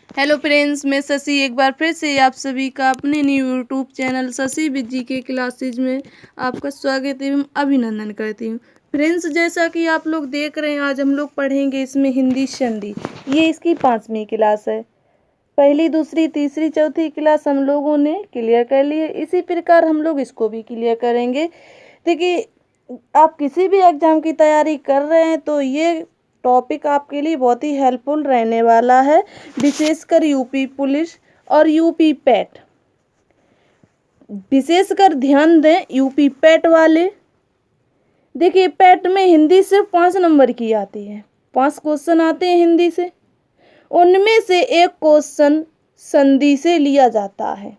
Hello friends, मैं शशि एक बार फिर से आप सभी का अपने new YouTube channel Shashi with G K classes में आपका स्वागत एवं अभिनंदन करती हूँ। फ्रेंड्स, जैसा कि आप लोग देख रहे हैं, आज हम लोग पढ़ेंगे इसमें हिंदी संधि। ये इसकी 5वीं क्लास है। पहली, दूसरी, तीसरी, चौथी क्लास हम लोगों ने क्लियर कर ली है। इसी प्रकार हम लोग इसको भी क्लियर करेंगे। देखिए, आप किसी भी एग्जाम की तैयारी कर रहे हैं तो ये टॉपिक आपके लिए बहुत ही हेल्पफुल रहने वाला है, विशेषकर यूपी पुलिस और यूपी पैट। विशेषकर ध्यान दें यूपी पैट वाले। देखिए, पैट में हिंदी सिर्फ 5 नंबर की आती है। 5 क्वेश्चन आते हैं हिंदी से। उनमें से एक क्वेश्चन संधि से लिया जाता है।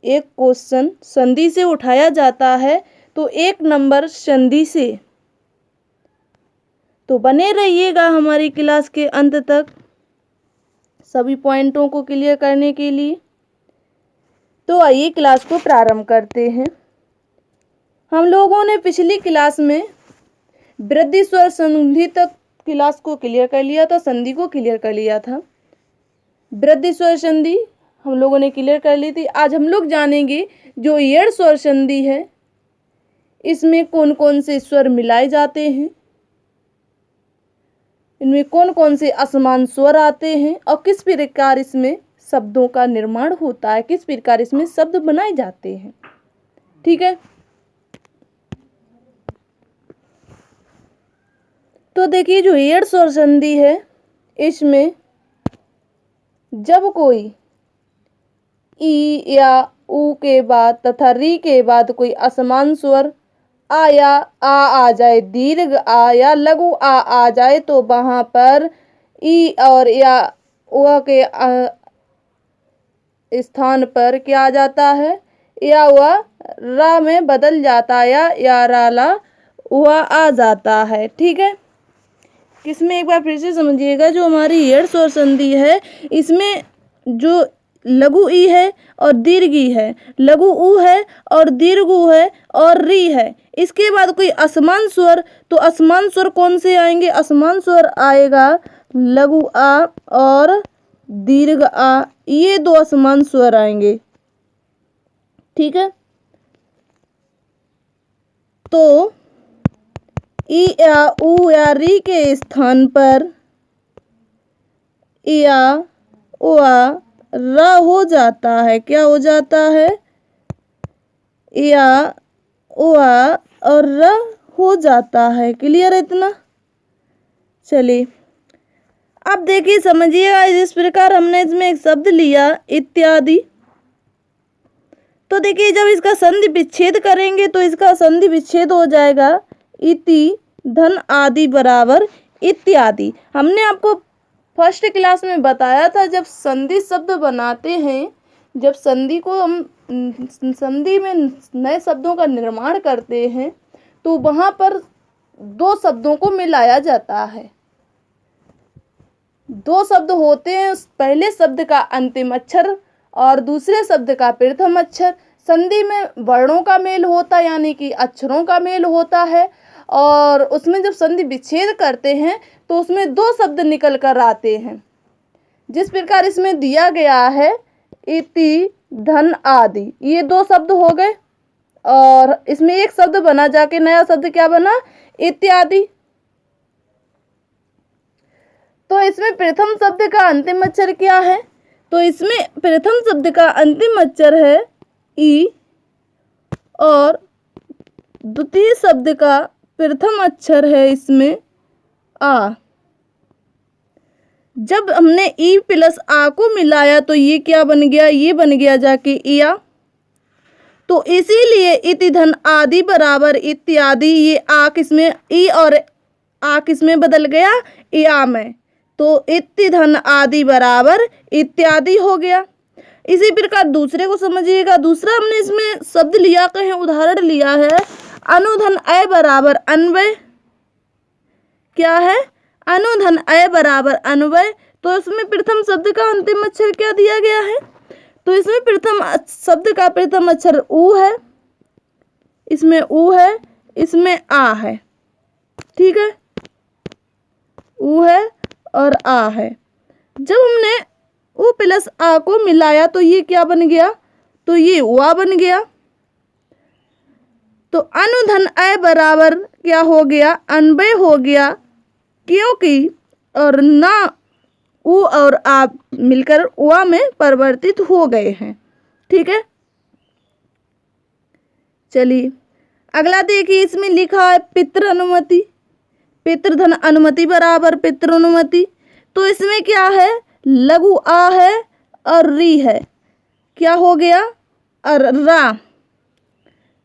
एक क्वेश्चन संधि से उठाया जाता है, तो 1 नंबर संधि से। तो बने रहिएगा हमारी क्लास के अंत तक सभी पॉइंटों को क्लियर करने के लिए। तो आइए क्लास को प्रारंभ करते हैं। हम लोगों ने पिछली क्लास में वृद्धि स्वर संधि तक क्लास को क्लियर कर लिया था, संधि को क्लियर कर लिया था। वृद्धि स्वर संधि हम लोगों ने क्लियर कर ली थी। आज हम लोग जानेंगे जो एड़ स्वर संधि है, इसमें कौन कौन से स्वर मिलाए जाते हैं, इनमें कौन कौन से असमान स्वर आते हैं और किस प्रकार इसमें शब्दों का निर्माण होता है, किस प्रकार इसमें शब्द बनाए जाते हैं। ठीक है, तो देखिए, जो एड़ स्वर संधि है, इसमें जब कोई ई या ऊ के बाद तथा री के बाद कोई असमान स्वर आ या आ जाए, दीर्घ आ या लघु आ जाए, तो वहां पर ई और या व के स्थान पर क्या आ जाता है, या व रा में बदल जाता है, या रा ला व आ जाता है। ठीक है, किसमें एक बार फिर से समझिएगा, जो हमारी एड़ स्वर संधि है, इसमें जो लघु ई है और दीर्घ ई है, लघु ऊ है और दीर्घ ऊ है और री है। इसके बाद कोई असमान स्वर, तो असमान स्वर कौन से आएंगे? असमान स्वर आएगा लघु आ और दीर्घ आ, ये 2 असमान स्वर आएंगे। ठीक है, तो ई या ऊ या री के स्थान पर या वा रा हो जाता है। क्या हो जाता है? या वा और र हो जाता है। क्लियर है इतना? चलिए, अब देखिए, समझिएगा। इस प्रकार हमने इसमें एक शब्द लिया इत्यादि, तो देखिए, जब इसका संधि विच्छेद करेंगे तो इसका संधि विच्छेद हो जाएगा इति धन आदि बराबर इत्यादि। हमने आपको फर्स्ट क्लास में बताया था, जब संधि शब्द बनाते हैं, जब संधि को हम संधि में नए शब्दों का निर्माण करते हैं, तो वहां पर 2 शब्दों को मिलाया जाता है। 2 शब्द होते हैं, पहले शब्द का अंतिम अक्षर और दूसरे शब्द का प्रथम अक्षर। संधि में वर्णों का मेल होता है, यानी कि अक्षरों का मेल होता है, और उसमें जब संधि विच्छेद करते हैं तो उसमें 2 शब्द निकल कर आते हैं, जिस प्रकार इसमें दिया गया है इति धन आदि। ये 2 शब्द हो गए और इसमें एक शब्द बना, जाके नया शब्द क्या बना? इत्यादि। तो इसमें प्रथम शब्द का अंतिम अक्षर क्या है? तो इसमें प्रथम शब्द का अंतिम अक्षर है ई और द्वितीय शब्द का प्रथम अक्षर है इसमें आ। जब हमने ई प्लस आ को मिलाया तो ये क्या बन गया? ये बन गया जाके इया। तो इसीलिए इति धन आदि बराबर इत्यादि। ये आ किसमें? ई और आ किसमें बदल गया? या में। तो इति धन आदि बराबर इत्यादि हो गया। इसी प्रकार दूसरे को समझिएगा। दूसरा हमने इसमें शब्द लिया, कहें उदाहरण लिया है, अनुधन अय बराबर अन्वय। क्या है? अनुधन अय बराबर अन्वय। तो इसमें प्रथम शब्द का अंतिम अक्षर क्या दिया गया है? तो इसमें प्रथम शब्द का प्रथम अक्षर ऊ है, इसमें ऊ है, इसमें आ है। ठीक है, ऊ है और आ है। जब हमने ओ प्लस आ को मिलाया तो ये क्या बन गया, तो ये वा बन गया। तो अनुधन अ बराबर क्या हो गया, अनबय हो गया, क्योंकि और ना उ और आ मिलकर वा में परिवर्तित हो गए हैं। ठीक है, चलिए अगला देखिए, इसमें लिखा है पितृ अनुमति, पितृधन अनुमति बराबर पितृ अनुमति। तो इसमें क्या है, लघु आ है और री है, क्या हो गया, और रा,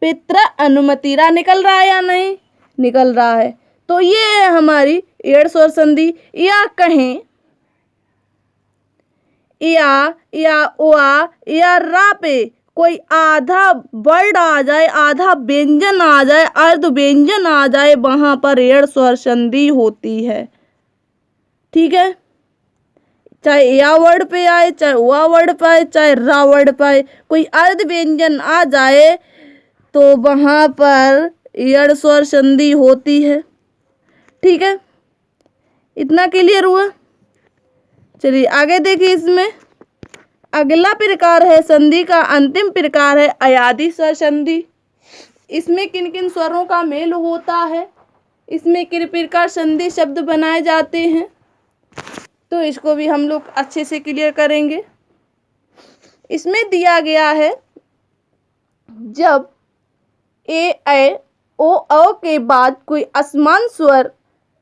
पितृ अनुमति। रा निकल रहा है या नहीं, निकल रहा है। तो ये है हमारी एड़ स्वर संधि। या कहें या ओआ या रा पे कोई आधा वर्ड आ जाए, आधा व्यंजन आ जाए, अर्ध व्यंजन आ जाए, वहां पर एड़ स्वर संधि होती है। ठीक है, चाहे या वर्ड पे आए, चाहे वा वर्ड पे आए, चाहे रा वर्ड पे आए, कोई अर्ध व्यंजन आ जाए तो वहां पर एड़ स्वर संधि होती है। ठीक है, इतना क्लियर हुआ। चलिए आगे देखिए, इसमें अगला प्रकार है संधि का अंतिम प्रकार है अयादि स्वर संधि। इसमें किन किन स्वरों का मेल होता है, इसमें किन प्रकार संधि शब्द बनाए जाते हैं, तो इसको भी हम लोग अच्छे से क्लियर करेंगे। इसमें दिया गया है, जब ए ओ औ के बाद कोई असमान स्वर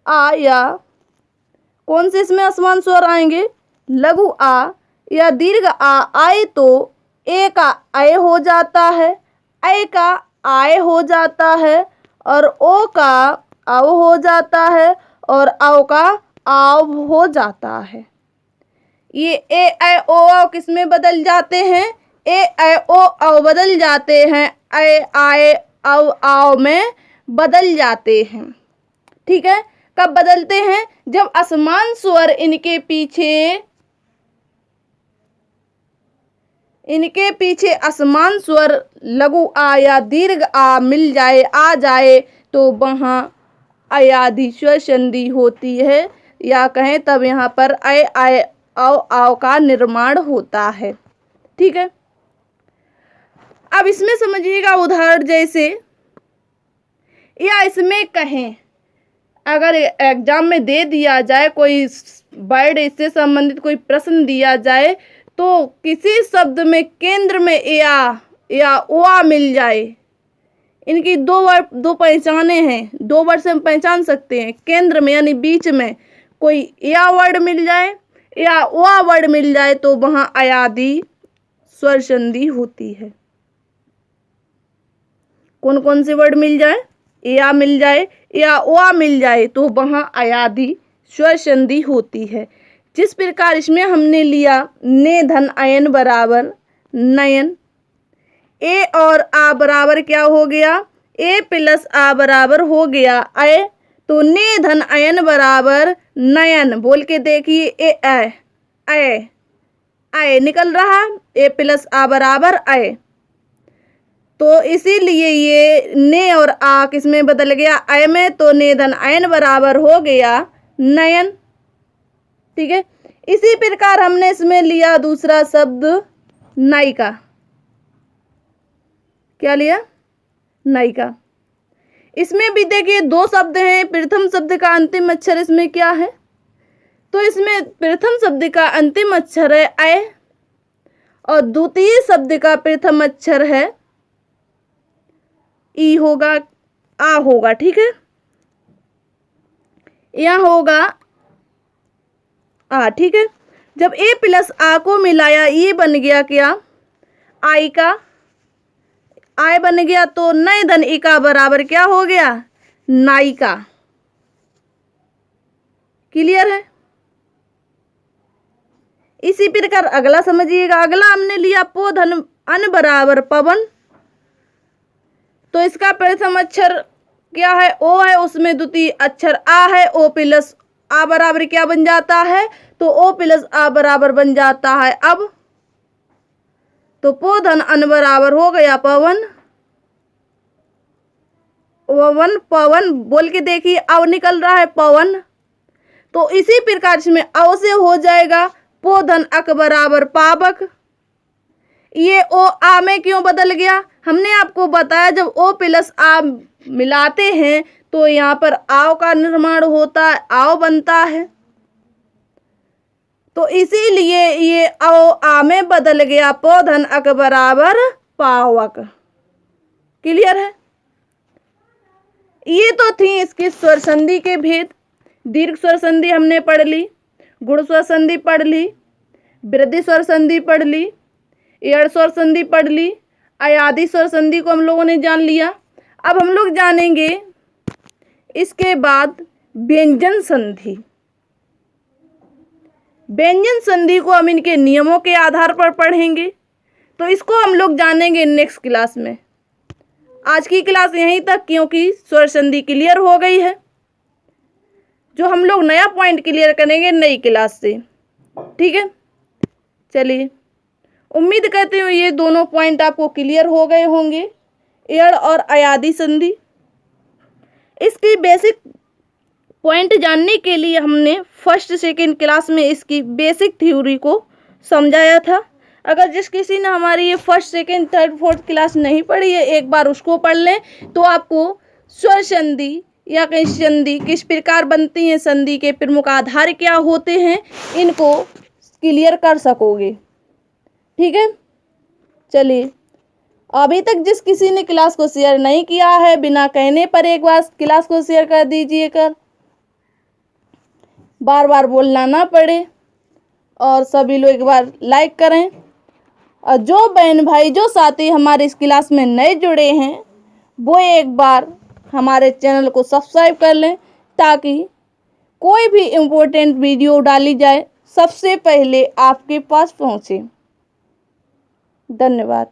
आ, या कौन से इसमें असमान स्वर आएंगे, लघु आ या दीर्घ आ आए तो ए का आय हो जाता है, ऐ का आय हो जाता है, और ओ का आव हो जाता है, और आव का आव हो जाता है। ये ए ऐ ओ आव किस में बदल जाते हैं, ए ऐ ओ आव बदल जाते हैं, ऐ आए आव आव में बदल जाते हैं। ठीक है, कब बदलते हैं, जब असमान स्वर इनके पीछे असमान स्वर लघु आ या दीर्घ आ मिल जाए, आ जाए, तो वहाँ अयादि स्वर संधि होती है, या कहें तब यहाँ पर ऐ आय आव आव का निर्माण होता है। ठीक है, अब इसमें समझिएगा उदाहरण, जैसे या इसमें कहें अगर एग्जाम में दे दिया जाए, कोई वर्ड इससे संबंधित कोई प्रश्न दिया जाए, तो किसी शब्द में केंद्र में या ओआ मिल जाए, इनकी दो पहचाने हैं, दो वर्ड से हम पहचान सकते हैं। केंद्र में यानी बीच में कोई या वर्ड मिल जाए या ओआ वर्ड मिल जाए, तो वहां अयादि स्वर संधि होती है। कौन कौन से वर्ड मिल जाए, या मिल जाए या ओआ मिल जाए, तो वहां अयादि स्वर संधि होती है। जिस प्रकार इसमें हमने लिया ने धन अयन बराबर नयन, ए और आ बराबर क्या हो गया, ए प्लस आ बराबर हो गया अय, तो ने धन अयन बराबर नयन। बोल के देखिए, ए अय निकल रहा, ए प्लस आ बराबर अय, तो इसीलिए ये ने और आ किस में बदल गया, अय में, तो ने धन अयन बराबर हो गया नयन। ठीक है, इसी प्रकार हमने इसमें लिया दूसरा शब्द नायिका, क्या लिया, नायिका। इसमें भी देखिए दो शब्द हैं, प्रथम शब्द का अंतिम अक्षर इसमें क्या है, तो इसमें प्रथम शब्द का अंतिम अक्षर है अय, और द्वितीय शब्द का प्रथम अक्षर है ई होगा, आ होगा। ठीक है, यहाँ होगा आ। ठीक है, जब ए प्लस आ को मिलाया, ये बन गया क्या, आई का, आय बन गया, तो नए धन ई का बराबर क्या हो गया, नायिका। क्लियर है। इसी प्रकार अगला समझिएगा, अगला हमने लिया पो धन अन बराबर पवन, तो इसका प्रथम अक्षर क्या है, ओ है, उसमें द्वितीय अक्षर आ है, ओ प्लस आ बराबर क्या बन जाता है, तो ओ प्लस आ बराबर बन जाता है अब, तो पो धन अन बराबर हो गया पवन, पवन। बोल के देखिए, अव निकल रहा है पवन, तो इसी प्रकार इसमें अव से हो जाएगा पो धन अक बराबर पावक। ये ओ आ में क्यों बदल गया? हमने आपको बताया जब ओ प्लस आ मिलाते हैं तो यहाँ पर आओ का निर्माण होता है, आओ बनता है, तो इसीलिए ये ओ आ में बदल गया, पो धन अक बराबर पावक। क्लियर है? ये तो थी इसकी स्वर संधि के भेद। दीर्घ स्वर संधि हमने पढ़ ली, गुण स्वर संधि पढ़ ली, वृद्धि स्वर संधि पढ़ ली, एड़ स्वर संधि पढ़ ली, अयादि स्वर संधि को हम लोगों ने जान लिया। अब हम लोग जानेंगे इसके बाद व्यंजन संधि। व्यंजन संधि को हम इनके नियमों के आधार पर पढ़ेंगे, तो इसको हम लोग जानेंगे नेक्स्ट क्लास में। आज की क्लास यहीं तक, क्योंकि स्वर संधि क्लियर हो गई है। जो हम लोग नया पॉइंट क्लियर करेंगे नई क्लास से। ठीक है, चलिए, उम्मीद करते हुए ये दोनों पॉइंट आपको क्लियर हो गए होंगे, एड़ और अयादि संधि। इसकी बेसिक पॉइंट जानने के लिए हमने फर्स्ट सेकेंड क्लास में इसकी बेसिक थ्योरी को समझाया था। अगर जिस किसी ने हमारी ये first second third fourth class नहीं पढ़ी है, एक बार उसको पढ़ लें तो आपको स्वर संधि या कहीं संधि किस प्रकार बनती हैं, संधि के प्रमुख आधार क्या होते हैं, इनको क्लियर कर सकोगे। ठीक है, चलिए, अभी तक जिस किसी ने क्लास को शेयर नहीं किया है, बिना कहने पर एक बार क्लास को शेयर कर दीजिएगा, बार बार बोलना ना पड़े, और सभी लोग एक बार लाइक करें। और जो बहन भाई जो साथी हमारे इस क्लास में नए जुड़े हैं वो एक बार हमारे चैनल को सब्सक्राइब कर लें, ताकि कोई भी इम्पोर्टेंट वीडियो डाली जाए सबसे पहले आपके पास पहुंचे। धन्यवाद।